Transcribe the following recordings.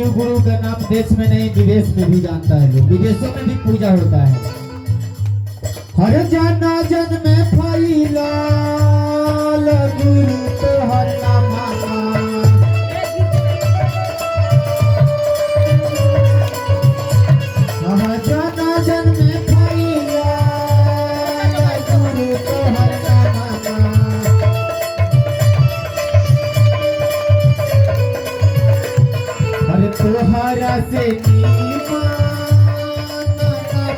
शिव गुरु का नाम देश में नहीं विदेश में भी जानता है लोग, विदेशों में भी पूजा होता है। हर जाना जन में फैला गुरु तो हर नाम जाना जन में फैला गुरु तो हर हर तोहरा से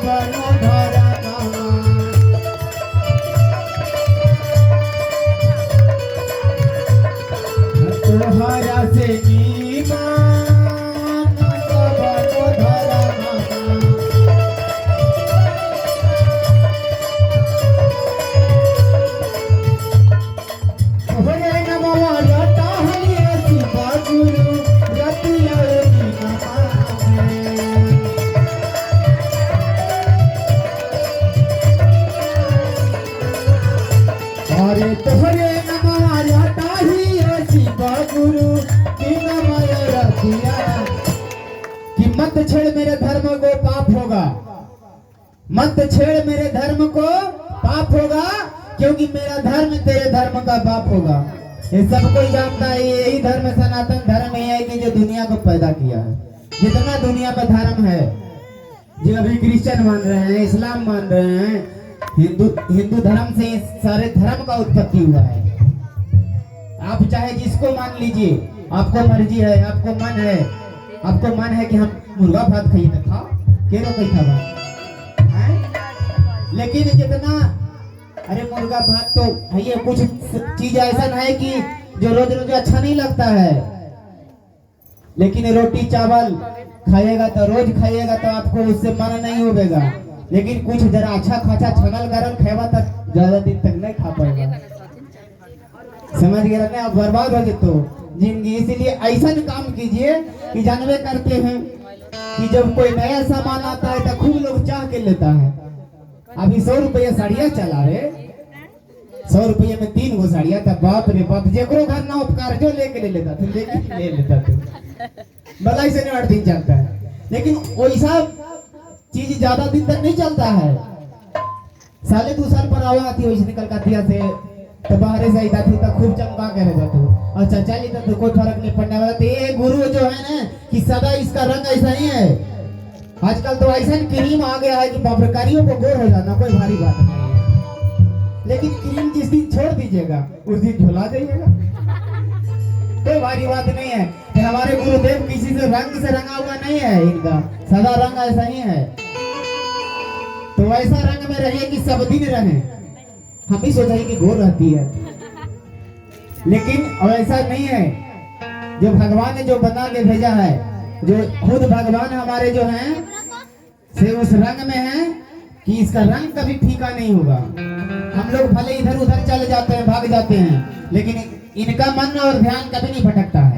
बनो धरा तोहरा से अरे तोहरे नमः जाता ही शिव गुरु बिना माया रतिया कि मत छेड़ मेरे धर्म को पाप होगा, मत छेड़ मेरे धर्म को पाप होगा, क्योंकि मेरा धर्म तेरे धर्म का पाप होगा। ये सब कोई जानता है, यही धर्म सनातन धर्म ही है कि जो दुनिया को पैदा किया है। जितना दुनिया में धर्म है, जो अभी क्रिश्चियन मान रहे हैं, इस्लाम मान रहे हैं, हिंदू धर्म से सारे धर्म का उत्पत्ति हुआ है। आप चाहे जिसको मान लीजिए, आपको मर्जी है, आपको मन है, आपको मन है कि हम मुर्गा भात खाइए तो खाओ, केरो कोई खावा, लेकिन जितना अरे मुर्गा भात तो है, ये कुछ चीज ऐसा है कि जो रोज रोज अच्छा नहीं लगता है, लेकिन रोटी चावल खाइएगा तो रोज खाइएगा तो आपको उससे मन नहीं होगा, लेकिन कुछ जरा अच्छा खासा छगल गरल खेवा तक ज्यादा दिन तक नहीं खा पाएगा। समझ गए ना, आप बर्बाद हो जाते हो जिंदगी। इसीलिए ऐसा काम कीजिए कि जानवे करते हैं कि जब कोई नया सामान आता है तो खूब लोग चाह के लेता है। अभी 100 रुपया साड़िया चला रहे, 100 रुपये में 3 गो साड़िया था, बाप रे बाप, जेकरो घर ना उपकार जो लेके ले लेता था, लेके ले लेता था, भलाई से नहीं 8 दिन चलता है। लेकिन वैसा चीज ज्यादा दिन तक नहीं चलता है। साले 2 साल पर आवा आती वैसे निकल कतिया से तो बाहर से आई थी तो खूब चमका के रह जाते हो। अच्छा चलिए तो कोई फर्क नहीं पड़ने वाला। तो ये गुरु जो है ना कि सदा इसका रंग ऐसा ही है। आजकल तो ऐसा क्रीम आ गया है कि बाबरकारियों को गोर हो जाना कोई भारी बात नहीं है, लेकिन क्रीम जिस दिन छोड़ दीजिएगा उस दिन झुला जाइएगा, कोई भारी बात नहीं है। कि हमारे गुरुदेव किसी से रंग से रंगा हुआ नहीं है, इनका सदा रंग ऐसा ही है। तो वैसा रंग में रहिए कि सब दिन रहे। हम ही सोचा कि गोर रहती है, लेकिन ऐसा नहीं है। जो भगवान ने जो बना के भेजा है, जो खुद भगवान हमारे जो हैं से उस रंग में है कि इसका रंग कभी फीका नहीं होगा। हम लोग भले इधर उधर चले जाते हैं, भाग जाते हैं, लेकिन इनका मन और ध्यान कभी नहीं भटकता है।